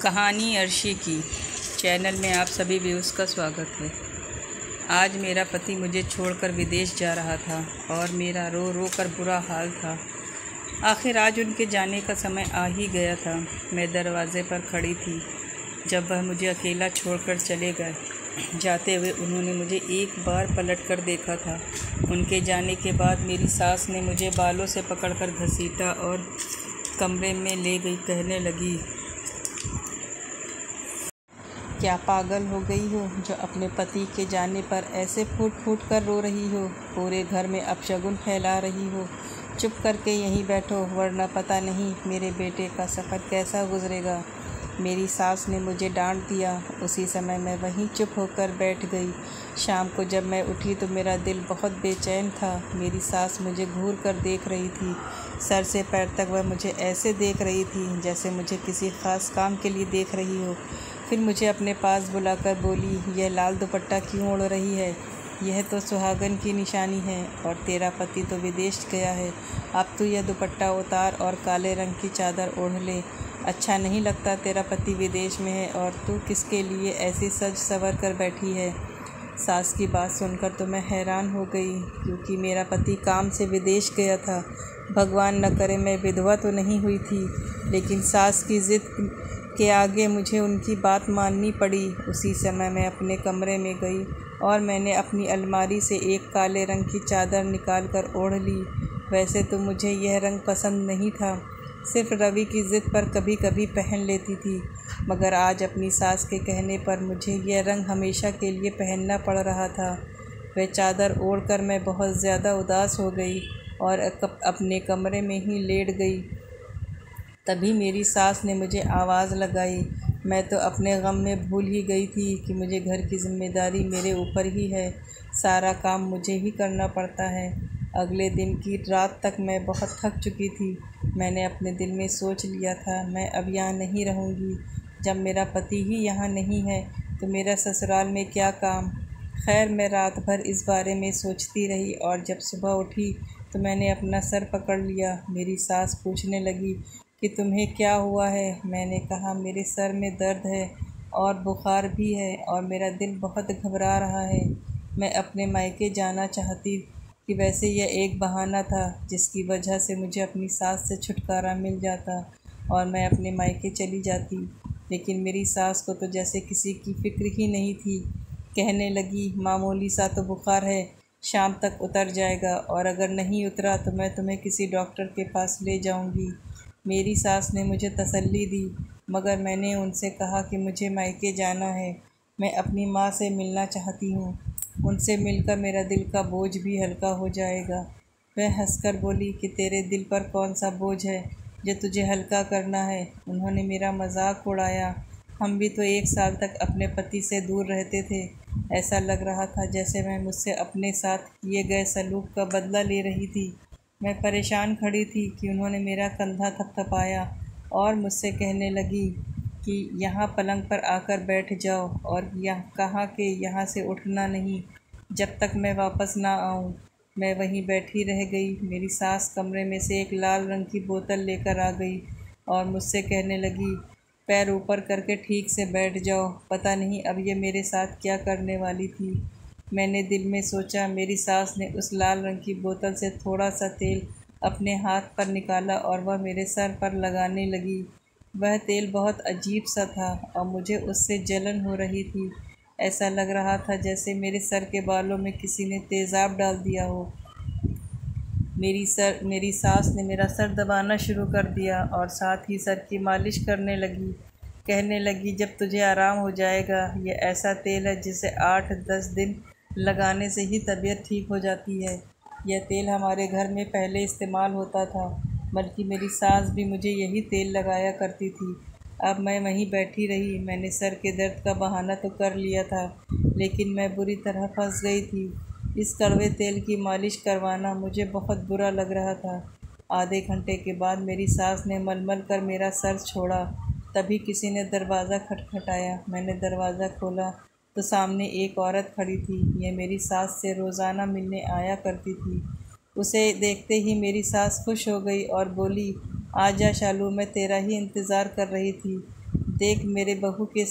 कहानी अर्शी की चैनल में आप सभी व्यूअर्स का स्वागत है। आज मेरा पति मुझे छोड़कर विदेश जा रहा था और मेरा रो रो कर बुरा हाल था। आखिर आज उनके जाने का समय आ ही गया था। मैं दरवाज़े पर खड़ी थी जब वह मुझे अकेला छोड़कर चले गए। जाते हुए उन्होंने मुझे एक बार पलट कर देखा था। उनके जाने के बाद मेरी सास ने मुझे बालों से पकड़कर घसीटा और कमरे में ले गई। कहने लगी, क्या पागल हो गई हो जो अपने पति के जाने पर ऐसे फूट फूट कर रो रही हो? पूरे घर में अपशगुन फैला रही हो। चुप करके यहीं बैठो, वरना पता नहीं मेरे बेटे का सफ़र कैसा गुजरेगा। मेरी सास ने मुझे डांट दिया। उसी समय मैं वहीं चुप होकर बैठ गई। शाम को जब मैं उठी तो मेरा दिल बहुत बेचैन था। मेरी सास मुझे घूर कर देख रही थी। सर से पैर तक वह मुझे ऐसे देख रही थी जैसे मुझे किसी ख़ास काम के लिए देख रही हो। फिर मुझे अपने पास बुलाकर बोली, यह लाल दुपट्टा क्यों ओढ़ रही है? यह तो सुहागन की निशानी है और तेरा पति तो विदेश गया है। अब तू यह दुपट्टा उतार और काले रंग की चादर ओढ़ ले। अच्छा नहीं लगता तेरा पति विदेश में है और तू किसके लिए ऐसी सज संवर कर बैठी है? सास की बात सुनकर तो मैं हैरान हो गई, क्योंकि मेरा पति काम से विदेश गया था। भगवान न करे मैं विधवा तो नहीं हुई थी, लेकिन सास की ज़िद के आगे मुझे उनकी बात माननी पड़ी। उसी समय मैं अपने कमरे में गई और मैंने अपनी अलमारी से एक काले रंग की चादर निकाल कर ओढ़ ली। वैसे तो मुझे यह रंग पसंद नहीं था, सिर्फ रवि की ज़िद पर कभी कभी पहन लेती थी, मगर आज अपनी सास के कहने पर मुझे यह रंग हमेशा के लिए पहनना पड़ रहा था। वह चादर ओढ़कर मैं बहुत ज़्यादा उदास हो गई और अपने कमरे में ही लेट गई। तभी मेरी सास ने मुझे आवाज़ लगाई। मैं तो अपने गम में भूल ही गई थी कि मुझे घर की जिम्मेदारी मेरे ऊपर ही है। सारा काम मुझे ही करना पड़ता है। अगले दिन की रात तक मैं बहुत थक चुकी थी। मैंने अपने दिल में सोच लिया था, मैं अब यहाँ नहीं रहूँगी। जब मेरा पति ही यहाँ नहीं है तो मेरा ससुराल में क्या काम। खैर, मैं रात भर इस बारे में सोचती रही और जब सुबह उठी तो मैंने अपना सर पकड़ लिया। मेरी सास पूछने लगी कि तुम्हें क्या हुआ है? मैंने कहा, मेरे सर में दर्द है और बुखार भी है और मेरा दिल बहुत घबरा रहा है। मैं अपने मायके जाना चाहती कि वैसे यह एक बहाना था जिसकी वजह से मुझे अपनी सास से छुटकारा मिल जाता और मैं अपने मायके चली जाती। लेकिन मेरी सास को तो जैसे किसी की फिक्र ही नहीं थी। कहने लगी, मामूली सा तो बुखार है, शाम तक उतर जाएगा और अगर नहीं उतरा तो मैं तुम्हें किसी डॉक्टर के पास ले जाऊंगी। मेरी सास ने मुझे तसल्ली दी, मगर मैंने उनसे कहा कि मुझे मायके जाना है। मैं अपनी माँ से मिलना चाहती हूँ। उनसे मिलकर मेरा दिल का बोझ भी हल्का हो जाएगा। वह हंसकर बोली कि तेरे दिल पर कौन सा बोझ है जो तुझे हल्का करना है। उन्होंने मेरा मजाक उड़ाया। हम भी तो 1 साल तक अपने पति से दूर रहते थे। ऐसा लग रहा था जैसे मैं मुझसे अपने साथ किए गए सलूक का बदला ले रही थी। मैं परेशान खड़ी थी कि उन्होंने मेरा कंधा थपथपाया और मुझसे कहने लगी कि यहाँ पलंग पर आकर बैठ जाओ और यहाँ कहा कि यहाँ से उठना नहीं जब तक मैं वापस ना आऊँ। मैं वहीं बैठी रह गई। मेरी सास कमरे में से एक लाल रंग की बोतल लेकर आ गई और मुझसे कहने लगी, पैर ऊपर करके ठीक से बैठ जाओ। पता नहीं अब ये मेरे साथ क्या करने वाली थी। मैंने दिल में सोचा। मेरी सास ने उस लाल रंग की बोतल से थोड़ा सा तेल अपने हाथ पर निकाला और वह मेरे सर पर लगाने लगी। वह तेल बहुत अजीब सा था और मुझे उससे जलन हो रही थी। ऐसा लग रहा था जैसे मेरे सर के बालों में किसी ने तेज़ाब डाल दिया हो। मेरी सास ने मेरा सर दबाना शुरू कर दिया और साथ ही सर की मालिश करने लगी। कहने लगी, जब तुझे आराम हो जाएगा, ये ऐसा तेल है जिसे 8-10 दिन लगाने से ही तबीयत ठीक हो जाती है। यह तेल हमारे घर में पहले इस्तेमाल होता था, बल्कि मेरी सास भी मुझे यही तेल लगाया करती थी। अब मैं वहीं बैठी रही। मैंने सर के दर्द का बहाना तो कर लिया था, लेकिन मैं बुरी तरह फंस गई थी। इस कड़वे तेल की मालिश करवाना मुझे बहुत बुरा लग रहा था। आधे घंटे के बाद मेरी सास ने मलमल कर मेरा सर छोड़ा। तभी किसी ने दरवाज़ा खटखटाया। मैंने दरवाज़ा खोला तो सामने एक औरत खड़ी थी। यह मेरी सास से रोज़ाना मिलने आया करती थी। उसे देखते ही मेरी सास खुश हो गई और बोली, आजा शालू, मैं तेरा ही इंतज़ार कर रही थी। देख, मेरे बहू के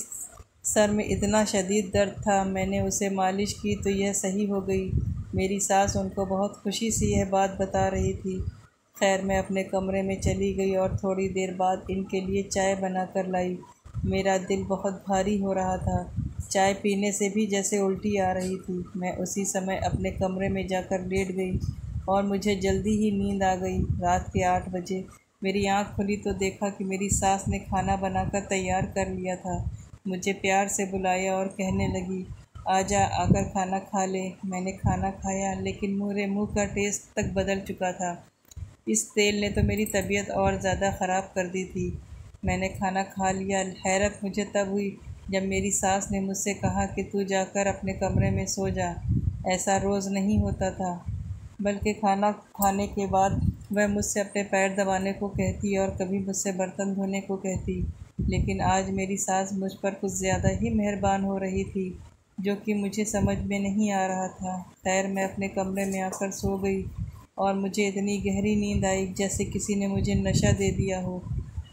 सर में इतना शदीद दर्द था। मैंने उसे मालिश की तो यह सही हो गई। मेरी सास उनको बहुत खुशी से यह बात बता रही थी। खैर, मैं अपने कमरे में चली गई और थोड़ी देर बाद इनके लिए चाय बनाकर लाई। मेरा दिल बहुत भारी हो रहा था। चाय पीने से भी जैसे उल्टी आ रही थी। मैं उसी समय अपने कमरे में जाकर लेट गई और मुझे जल्दी ही नींद आ गई। रात के 8 बजे मेरी आँख खुली तो देखा कि मेरी सास ने खाना बनाकर तैयार कर लिया था। मुझे प्यार से बुलाया और कहने लगी, आजा, आकर खाना खा ले। मैंने खाना खाया, लेकिन मेरे मुंह का टेस्ट तक बदल चुका था। इस तेल ने तो मेरी तबीयत और ज़्यादा ख़राब कर दी थी। मैंने खाना खा लिया। हैरत मुझे तब हुई जब मेरी सास ने मुझसे कहा कि तू जाकर अपने कमरे में सो जा। ऐसा रोज़ नहीं होता था, बल्कि खाना खाने के बाद वह मुझसे अपने पैर दबाने को कहती और कभी मुझसे बर्तन धोने को कहती। लेकिन आज मेरी सास मुझ पर कुछ ज़्यादा ही मेहरबान हो रही थी, जो कि मुझे समझ में नहीं आ रहा था। खैर, मैं अपने कमरे में आकर सो गई और मुझे इतनी गहरी नींद आई जैसे किसी ने मुझे नशा दे दिया हो।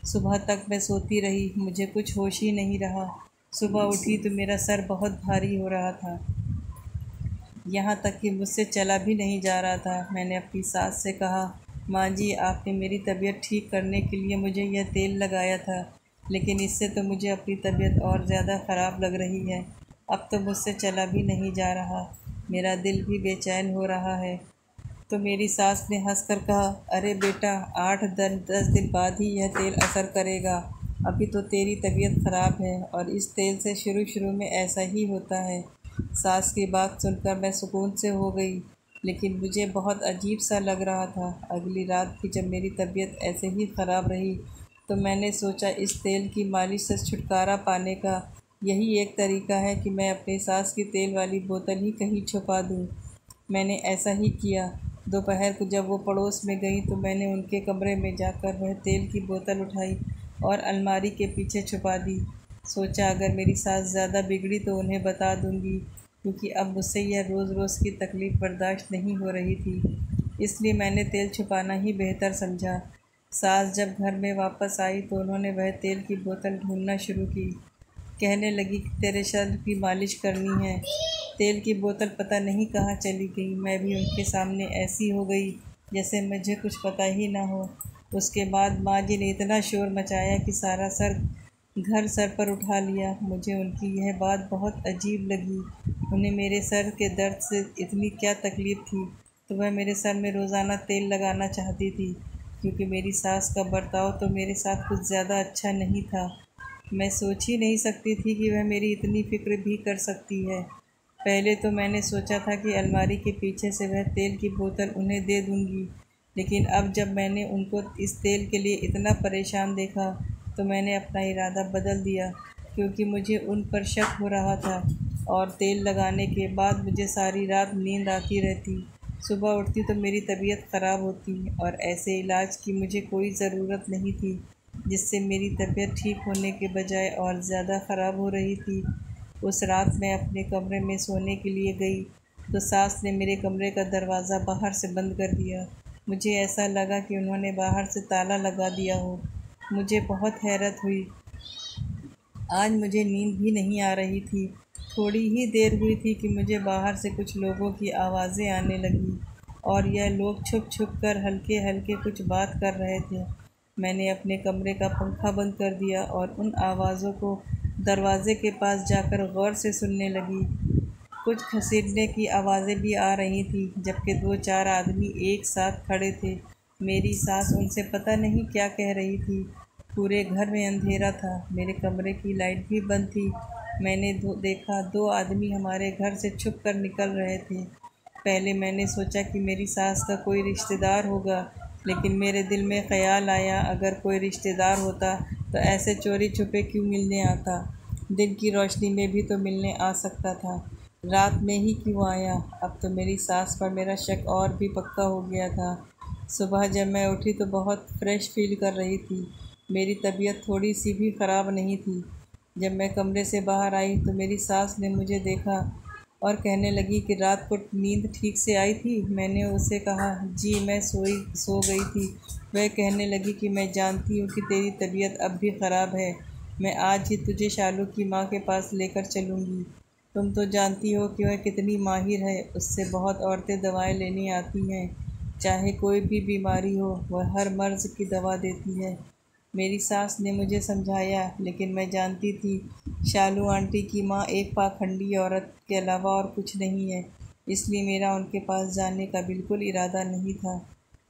सुबह तक मैं सोती रही, मुझे कुछ होश ही नहीं रहा। सुबह उठी तो मेरा सर बहुत भारी हो रहा था, यहाँ तक कि मुझसे चला भी नहीं जा रहा था। मैंने अपनी सास से कहा, माँ जी, आपने मेरी तबीयत ठीक करने के लिए मुझे यह तेल लगाया था, लेकिन इससे तो मुझे अपनी तबीयत और ज़्यादा ख़राब लग रही है। अब तो मुझसे चला भी नहीं जा रहा, मेरा दिल भी बेचैन हो रहा है। तो मेरी सास ने हंसकर कहा, अरे बेटा, 8-10 दिन बाद ही यह तेल असर करेगा। अभी तो तेरी तबीयत ख़राब है और इस तेल से शुरू में ऐसा ही होता है। सास की बात सुनकर मैं सुकून से हो गई, लेकिन मुझे बहुत अजीब सा लग रहा था। अगली रात भी जब मेरी तबीयत ऐसे ही ख़राब रही तो मैंने सोचा इस तेल की मालिश से छुटकारा पाने का यही एक तरीका है कि मैं अपनी सास की तेल वाली बोतल ही कहीं छुपा दूँ। मैंने ऐसा ही किया। दोपहर को जब वो पड़ोस में गई तो मैंने उनके कमरे में जाकर वह तेल की बोतल उठाई और अलमारी के पीछे छुपा दी। सोचा अगर मेरी सास ज़्यादा बिगड़ी तो उन्हें बता दूंगी, क्योंकि अब मुझसे यह रोज़ रोज़ की तकलीफ़ बर्दाश्त नहीं हो रही थी। इसलिए मैंने तेल छुपाना ही बेहतर समझा। सास जब घर में वापस आई तो उन्होंने वह तेल की बोतल ढूंढना शुरू की। कहने लगी कि तेरे सर की मालिश करनी है। तेल की बोतल पता नहीं कहाँ चली गई। मैं भी उनके सामने ऐसी हो गई जैसे मुझे कुछ पता ही ना हो। उसके बाद माँ जी ने इतना शोर मचाया कि सारा घर सर पर उठा लिया। मुझे उनकी यह बात बहुत अजीब लगी। उन्हें मेरे सर के दर्द से इतनी क्या तकलीफ़ थी, तो वह मेरे सर में रोज़ाना तेल लगाना चाहती थी, क्योंकि मेरी सास का बर्ताव तो मेरे साथ कुछ ज़्यादा अच्छा नहीं था। मैं सोच ही नहीं सकती थी कि वह मेरी इतनी फ़िक्र भी कर सकती है। पहले तो मैंने सोचा था कि अलमारी के पीछे से वह तेल की बोतल उन्हें दे दूंगी, लेकिन अब जब मैंने उनको इस तेल के लिए इतना परेशान देखा तो मैंने अपना इरादा बदल दिया, क्योंकि मुझे उन पर शक हो रहा था और तेल लगाने के बाद मुझे सारी रात नींद आती रहती। सुबह उठती तो मेरी तबीयत ख़राब होती और ऐसे इलाज की मुझे कोई ज़रूरत नहीं थी, जिससे मेरी तबीयत ठीक होने के बजाय और ज़्यादा ख़राब हो रही थी। उस रात मैं अपने कमरे में सोने के लिए गई तो सास ने मेरे कमरे का दरवाज़ा बाहर से बंद कर दिया। मुझे ऐसा लगा कि उन्होंने बाहर से ताला लगा दिया हो। मुझे बहुत हैरत हुई। आज मुझे नींद भी नहीं आ रही थी। थोड़ी ही देर हुई थी कि मुझे बाहर से कुछ लोगों की आवाज़ें आने लगीं और यह लोग छुप छुप कर हल्के हल्के कुछ बात कर रहे थे। मैंने अपने कमरे का पंखा बंद कर दिया और उन आवाज़ों को दरवाज़े के पास जाकर गौर से सुनने लगी। कुछ घसीटने की आवाज़ें भी आ रही थीं, जबकि 2-4 आदमी एक साथ खड़े थे। मेरी सास उनसे पता नहीं क्या कह रही थी। पूरे घर में अंधेरा था, मेरे कमरे की लाइट भी बंद थी। मैंने देखा 2 आदमी हमारे घर से छुप कर निकल रहे थे। पहले मैंने सोचा कि मेरी सास का कोई रिश्तेदार होगा, लेकिन मेरे दिल में ख़याल आया, अगर कोई रिश्तेदार होता तो ऐसे चोरी छुपे क्यों मिलने आता। दिन की रोशनी में भी तो मिलने आ सकता था, रात में ही क्यों आया। अब तो मेरी सास पर मेरा शक और भी पक्का हो गया था। सुबह जब मैं उठी तो बहुत फ्रेश फील कर रही थी। मेरी तबीयत थोड़ी सी भी ख़राब नहीं थी। जब मैं कमरे से बाहर आई तो मेरी सास ने मुझे देखा और कहने लगी कि रात को नींद ठीक से आई थी। मैंने उसे कहा, जी मैं सो गई थी। वह कहने लगी कि मैं जानती हूँ कि तेरी तबीयत अब भी ख़राब है, मैं आज ही तुझे शालू की माँ के पास लेकर चलूँगी। तुम तो जानती हो कि वह कितनी माहिर है, उससे बहुत औरतें दवाएं लेने आती हैं। चाहे कोई भी बीमारी हो, वह हर मर्ज़ की दवा देती है। मेरी सास ने मुझे समझाया, लेकिन मैं जानती थी शालू आंटी की माँ एक पाखंडी औरत के अलावा और कुछ नहीं है, इसलिए मेरा उनके पास जाने का बिल्कुल इरादा नहीं था।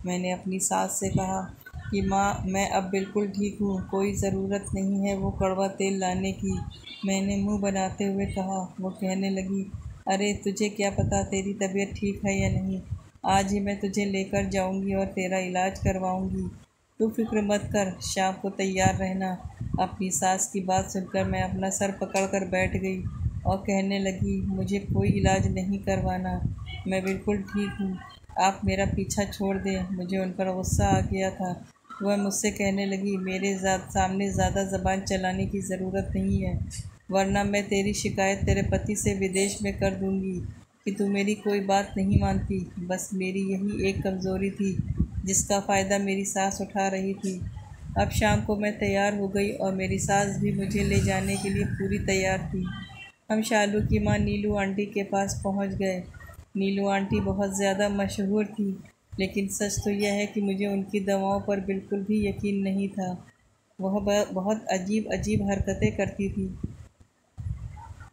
मैंने अपनी सास से कहा कि माँ, मैं अब बिल्कुल ठीक हूँ, कोई ज़रूरत नहीं है वो कड़वा तेल लाने की। मैंने मुंह बनाते हुए कहा। वो कहने लगी, अरे तुझे क्या पता तेरी तबीयत ठीक है या नहीं। आज ही मैं तुझे लेकर जाऊँगी और तेरा इलाज करवाऊँगी। तू फिक्र मत कर, शाम को तैयार रहना। अपनी सास की बात सुनकर मैं अपना सर पकड़कर बैठ गई और कहने लगी, मुझे कोई इलाज नहीं करवाना, मैं बिल्कुल ठीक हूँ। आप मेरा पीछा छोड़ दें। मुझे उन पर गुस्सा आ गया था। वह मुझसे कहने लगी, मेरे सामने ज़्यादा ज़बान चलाने की ज़रूरत नहीं है, वरना मैं तेरी शिकायत तेरे पति से विदेश में कर दूँगी कि तू मेरी कोई बात नहीं मानती। बस मेरी यही एक कमज़ोरी थी जिसका फ़ायदा मेरी सास उठा रही थी। अब शाम को मैं तैयार हो गई और मेरी सास भी मुझे ले जाने के लिए पूरी तैयार थी। हम शालू की माँ नीलू आंटी के पास पहुँच गए। नीलू आंटी बहुत ज़्यादा मशहूर थी, लेकिन सच तो यह है कि मुझे उनकी दवाओं पर बिल्कुल भी यकीन नहीं था। वह बहुत अजीब अजीब हरकतें करती थी।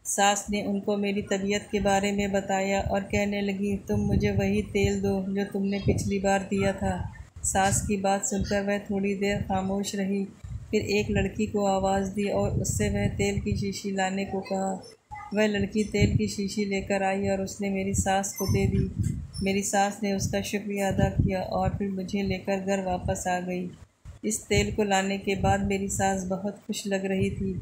सास ने उनको मेरी तबीयत के बारे में बताया और कहने लगी, तुम मुझे वही तेल दो जो तुमने पिछली बार दिया था। सास की बात सुनकर वह थोड़ी देर खामोश रही, फिर एक लड़की को आवाज़ दी और उससे वह तेल की शीशी लाने को कहा। वह लड़की तेल की शीशी लेकर आई और उसने मेरी सास को दे दी। मेरी सास ने उसका शुक्रिया अदा किया और फिर मुझे लेकर घर वापस आ गई। इस तेल को लाने के बाद मेरी सास बहुत खुश लग रही थी।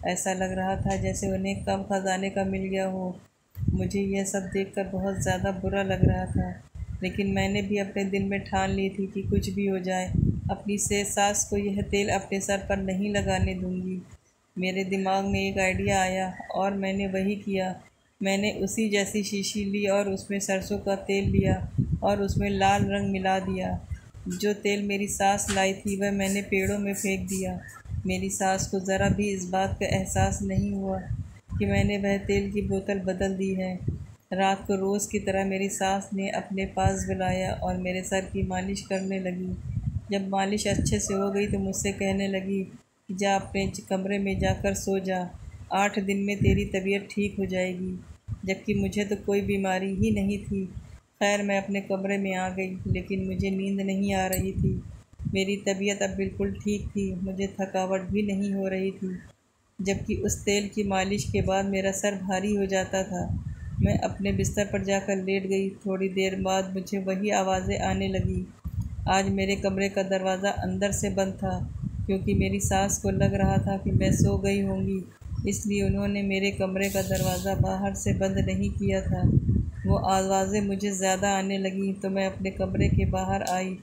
ऐसा लग रहा था जैसे उन्हें कम खजाने का मिल गया हो। मुझे यह सब देखकर बहुत ज़्यादा बुरा लग रहा था, लेकिन मैंने भी अपने दिल में ठान ली थी कि कुछ भी हो जाए, अपनी से सास को यह तेल अपने सर पर नहीं लगाने दूंगी। मेरे दिमाग में एक आइडिया आया और मैंने वही किया। मैंने उसी जैसी शीशी ली और उसमें सरसों का तेल लिया और उसमें लाल रंग मिला दिया। जो तेल मेरी सास लाई थी वह मैंने पेड़ों में फेंक दिया। मेरी सास को ज़रा भी इस बात का एहसास नहीं हुआ कि मैंने वह तेल की बोतल बदल दी है। रात को रोज़ की तरह मेरी सास ने अपने पास बुलाया और मेरे सर की मालिश करने लगी। जब मालिश अच्छे से हो गई तो मुझसे कहने लगी, जा अपने कमरे में जाकर सो जा, 8 दिन में तेरी तबीयत ठीक हो जाएगी। जबकि मुझे तो कोई बीमारी ही नहीं थी। खैर, मैं अपने कमरे में आ गई, लेकिन मुझे नींद नहीं आ रही थी। मेरी तबीयत अब बिल्कुल ठीक थी, मुझे थकावट भी नहीं हो रही थी, जबकि उस तेल की मालिश के बाद मेरा सर भारी हो जाता था। मैं अपने बिस्तर पर जाकर लेट गई। थोड़ी देर बाद मुझे वही आवाज़ें आने लगी। आज मेरे कमरे का दरवाज़ा अंदर से बंद था, क्योंकि मेरी सास को लग रहा था कि मैं सो गई होंगी, इसलिए उन्होंने मेरे कमरे का दरवाज़ा बाहर से बंद नहीं किया था। वो आवाज़ें मुझे ज़्यादा आने लगीं तो मैं अपने कमरे के बाहर आई।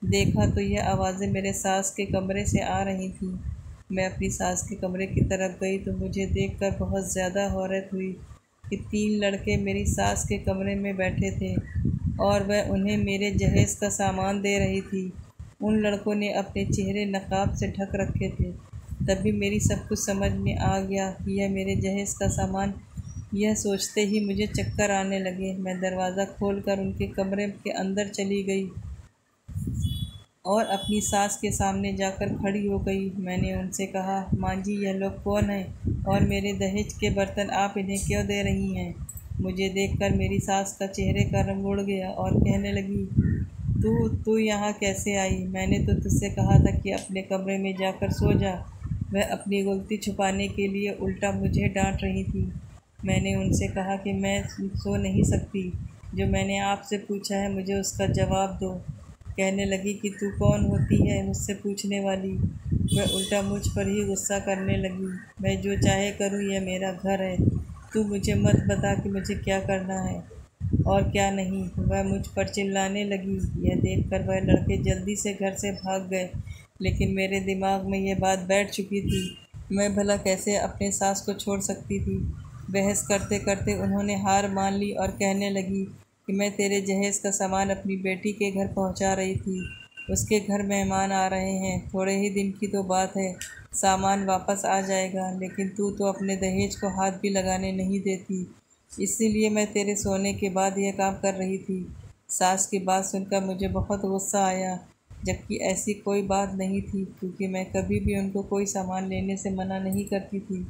देखा तो यह आवाज़ें मेरे सास के कमरे से आ रही थीं। मैं अपनी सास के कमरे की तरफ गई तो मुझे देखकर बहुत ज़्यादा हैरत हुई कि 3 लड़के मेरी सास के कमरे में बैठे थे और वह उन्हें मेरे जहेज़ का सामान दे रही थी। उन लड़कों ने अपने चेहरे नकाब से ढक रखे थे। तभी मेरी सब कुछ समझ में आ गया कि यह मेरे जहेज़ का सामान। यह सोचते ही मुझे चक्कर आने लगे। मैं दरवाज़ा खोलकर उनके कमरे के अंदर चली गई और अपनी सास के सामने जाकर खड़ी हो गई। मैंने उनसे कहा, माँ जी, यह लोग कौन हैं और मेरे दहेज के बर्तन आप इन्हें क्यों दे रही हैं? मुझे देखकर मेरी सास का चेहरे का रंग उड़ गया और कहने लगी, तू यहाँ कैसे आई? मैंने तो तुझसे कहा था कि अपने कमरे में जाकर सो जा। वह अपनी गलती छुपाने के लिए उल्टा मुझे डांट रही थी। मैंने उनसे कहा कि मैं सो नहीं सकती। जो मैंने आपसे पूछा है मुझे उसका जवाब दो। कहने लगी कि तू कौन होती है मुझसे पूछने वाली? वह उल्टा मुझ पर ही गुस्सा करने लगी। मैं जो चाहे करूँ, यह मेरा घर है। तू मुझे मत बता कि मुझे क्या करना है और क्या नहीं। वह मुझ पर चिल्लाने लगी। यह देखकर वह लड़के जल्दी से घर से भाग गए, लेकिन मेरे दिमाग में यह बात बैठ चुकी थी। मैं भला कैसे अपने सास को छोड़ सकती थी। बहस करते करते उन्होंने हार मान ली और कहने लगी कि मैं तेरे जहेज़ का सामान अपनी बेटी के घर पहुंचा रही थी। उसके घर मेहमान आ रहे हैं, थोड़े ही दिन की तो बात है, सामान वापस आ जाएगा, लेकिन तू तो अपने दहेज को हाथ भी लगाने नहीं देती। इसीलिए मैं तेरे सोने के बाद यह काम कर रही थी। सास की बात सुनकर मुझे बहुत गुस्सा आया, जबकि ऐसी कोई बात नहीं थी, क्योंकि मैं कभी भी उनको कोई सामान लेने से मना नहीं करती थी।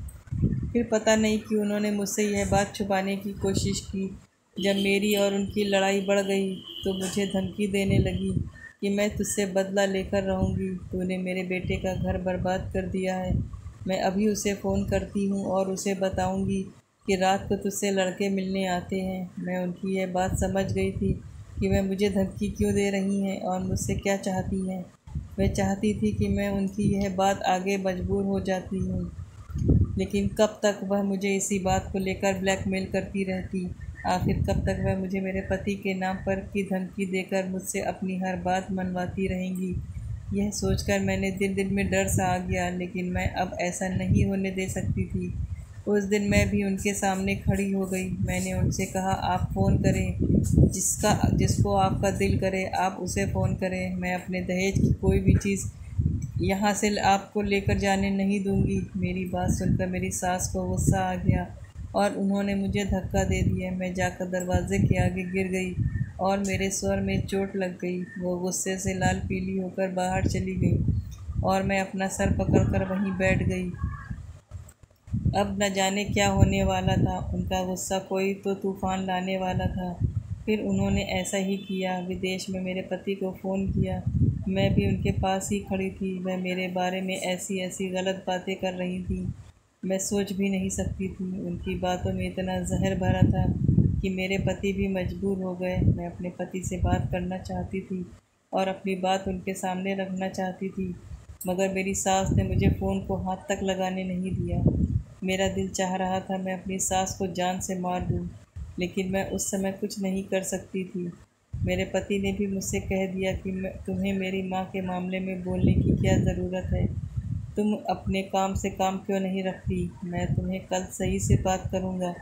फिर पता नहीं क्यों उन्होंने मुझसे यह बात छुपाने की कोशिश की। जब मेरी और उनकी लड़ाई बढ़ गई तो मुझे धमकी देने लगी कि मैं तुझसे बदला लेकर रहूँगी। तूने मेरे बेटे का घर बर्बाद कर दिया है। मैं अभी उसे फ़ोन करती हूँ और उसे बताऊँगी कि रात को तुझसे लड़के मिलने आते हैं। मैं उनकी यह बात समझ गई थी कि वह मुझे धमकी क्यों दे रही हैं और मुझसे क्या चाहती हैं। वह चाहती थी कि मैं उनकी यह बात आगे मजबूर हो जाती हूँ, लेकिन कब तक वह मुझे इसी बात को लेकर ब्लैकमेल करती रहती। आखिर कब तक वह मुझे मेरे पति के नाम पर की धमकी देकर मुझसे अपनी हर बात मनवाती रहेंगी। यह सोचकर मैंने दिल दिल में डर सा आ गया, लेकिन मैं अब ऐसा नहीं होने दे सकती थी। उस दिन मैं भी उनके सामने खड़ी हो गई। मैंने उनसे कहा, आप फ़ोन करें, जिसको आपका दिल करे आप उसे फ़ोन करें। मैं अपने दहेज की कोई भी चीज़ यहाँ से आपको लेकर जाने नहीं दूंगी। मेरी बात सुनकर मेरी सास को गुस्सा आ गया और उन्होंने मुझे धक्का दे दिया। मैं जाकर दरवाजे के आगे गिर गई और मेरे स्वर में चोट लग गई। वो गुस्से से लाल पीली होकर बाहर चली गई और मैं अपना सर पकड़कर वहीं बैठ गई। अब न जाने क्या होने वाला था। उनका गुस्सा कोई तो तूफान लाने वाला था। फिर उन्होंने ऐसा ही किया। विदेश में मेरे पति को फ़ोन किया। मैं भी उनके पास ही खड़ी थी। वह मेरे बारे में ऐसी ऐसी गलत बातें कर रही थी, मैं सोच भी नहीं सकती थी। उनकी बातों में इतना जहर भरा था कि मेरे पति भी मजबूर हो गए। मैं अपने पति से बात करना चाहती थी और अपनी बात उनके सामने रखना चाहती थी, मगर मेरी सास ने मुझे फ़ोन को हाथ तक लगाने नहीं दिया। मेरा दिल चाह रहा था मैं अपनी सास को जान से मार दूं, लेकिन मैं उस समय कुछ नहीं कर सकती थी। मेरे पति ने भी मुझसे कह दिया कि तुम्हें मेरी माँ के मामले में बोलने की क्या ज़रूरत है। तुम अपने काम से काम क्यों नहीं रखती। मैं तुम्हें कल सही से बात करूँगा।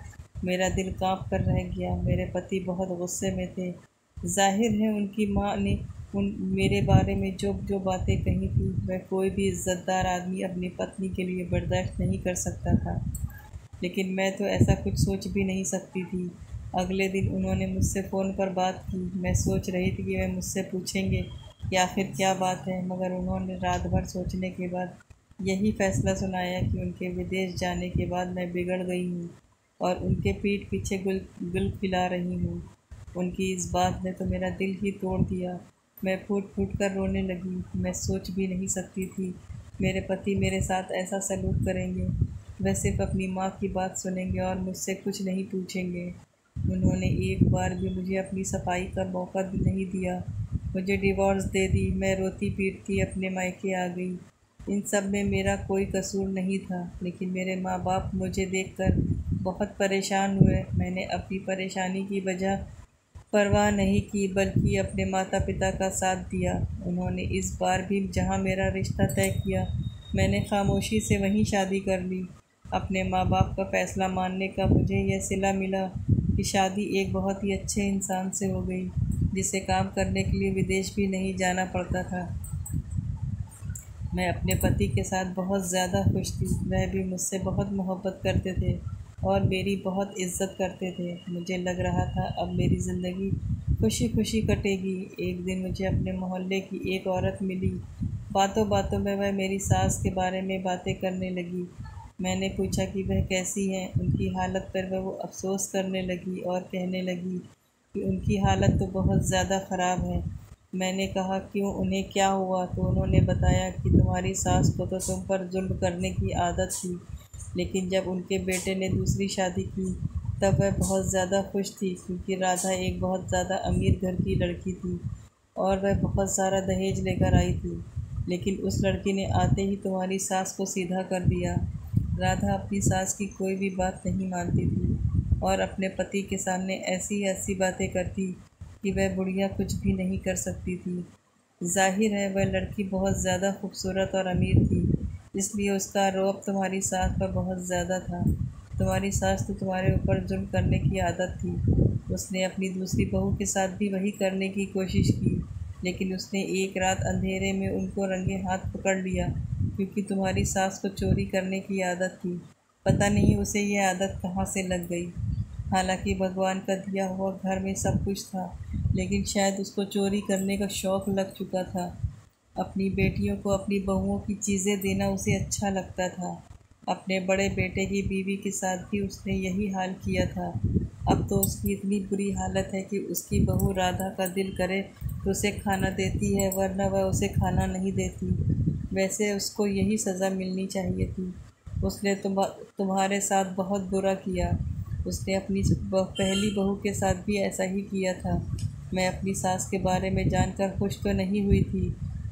मेरा दिल कांप कर रह गया। मेरे पति बहुत गुस्से में थे। जाहिर है उनकी माँ ने उन मेरे बारे में जो जो बातें कही थी, वह कोई भी इज़्ज़तदार आदमी अपनी पत्नी के लिए बर्दाश्त नहीं कर सकता था, लेकिन मैं तो ऐसा कुछ सोच भी नहीं सकती थी। अगले दिन उन्होंने मुझसे फ़ोन पर बात की। मैं सोच रही थी कि वे मुझसे पूछेंगे कि आखिर क्या बात है, मगर उन्होंने रात भर सोचने के बाद यही फ़ैसला सुनाया कि उनके विदेश जाने के बाद मैं बिगड़ गई हूँ और उनके पीठ पीछे गुल गुल खिला रही हूँ। उनकी इस बात ने तो मेरा दिल ही तोड़ दिया। मैं फूट फूट कर रोने लगी। मैं सोच भी नहीं सकती थी मेरे पति मेरे साथ ऐसा सलूक करेंगे। वह सिर्फ अपनी माँ की बात सुनेंगे और मुझसे कुछ नहीं पूछेंगे। उन्होंने एक बार भी मुझे अपनी सफाई का मौका नहीं दिया। मुझे डिवोर्स दे दी। मैं रोती पीटती अपने मायके आ गई। इन सब में मेरा कोई कसूर नहीं था, लेकिन मेरे माँ बाप मुझे देखकर बहुत परेशान हुए। मैंने अपनी परेशानी की वजह परवाह नहीं की, बल्कि अपने माता पिता का साथ दिया। उन्होंने इस बार भी जहाँ मेरा रिश्ता तय किया, मैंने खामोशी से वहीं शादी कर ली। अपने माँ बाप का फ़ैसला मानने का मुझे यह सिला मिला कि शादी एक बहुत ही अच्छे इंसान से हो गई, जिसे काम करने के लिए विदेश भी नहीं जाना पड़ता था। मैं अपने पति के साथ बहुत ज़्यादा खुश थी। वह भी मुझसे बहुत मोहब्बत करते थे और मेरी बहुत इज़्ज़त करते थे। मुझे लग रहा था अब मेरी ज़िंदगी खुशी खुशी कटेगी। एक दिन मुझे अपने मोहल्ले की एक औरत मिली। बातों बातों में वह मेरी सास के बारे में बातें करने लगी। मैंने पूछा कि वह कैसी हैं। उनकी हालत पर वह वो अफसोस करने लगी और कहने लगी कि उनकी हालत तो बहुत ज़्यादा ख़राब है। मैंने कहा, क्यों, उन्हें क्या हुआ? तो उन्होंने बताया कि तुम्हारी सास को तो तुम पर जुल्म करने की आदत थी, लेकिन जब उनके बेटे ने दूसरी शादी की तब वह बहुत ज़्यादा खुश थी, क्योंकि राधा एक बहुत ज़्यादा अमीर घर की लड़की थी और वह बहुत सारा दहेज लेकर आई थी। लेकिन उस लड़की ने आते ही तुम्हारी सास को सीधा कर दिया। राधा अपनी सास की कोई भी बात नहीं मानती थी और अपने पति के सामने ऐसी ऐसी बातें करती कि वह बुढ़िया कुछ भी नहीं कर सकती थी। जाहिर है वह लड़की बहुत ज़्यादा खूबसूरत और अमीर थी, इसलिए उसका रौब तुम्हारी सास पर बहुत ज़्यादा था। तुम्हारी सास तो तुम्हारे ऊपर जुल्म करने की आदत थी। उसने अपनी दूसरी बहू के साथ भी वही करने की कोशिश की। लेकिन उसने एक रात अंधेरे में उनको रंगे हाथ पकड़ लिया, क्योंकि तुम्हारी सास को चोरी करने की आदत थी। पता नहीं उसे यह आदत कहाँ से लग गई। हालांकि भगवान का दिया हुआ घर में सब कुछ था, लेकिन शायद उसको चोरी करने का शौक़ लग चुका था। अपनी बेटियों को अपनी बहुओं की चीज़ें देना उसे अच्छा लगता था। अपने बड़े बेटे की बीवी के साथ भी उसने यही हाल किया था। अब तो उसकी इतनी बुरी हालत है कि उसकी बहू राधा का दिल करे तो उसे खाना देती है, वरना वह उसे खाना नहीं देती। वैसे उसको यही सज़ा मिलनी चाहिए थी। उसने तुम्हारे साथ बहुत बुरा किया। उसने अपनी पहली बहू के साथ भी ऐसा ही किया था। मैं अपनी सास के बारे में जानकर खुश तो नहीं हुई थी,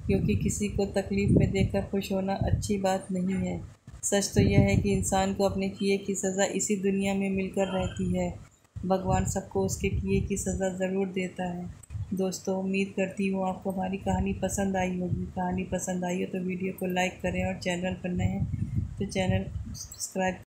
क्योंकि किसी को तकलीफ़ में देखकर खुश होना अच्छी बात नहीं है। सच तो यह है कि इंसान को अपने किए की सज़ा इसी दुनिया में मिलकर रहती है। भगवान सबको उसके किए की सज़ा ज़रूर देता है। दोस्तों, उम्मीद करती हूँ आपको हमारी कहानी पसंद आई होगी। कहानी पसंद आई हो तो वीडियो को लाइक करें और चैनल पर नए हैं तो चैनल सब्सक्राइब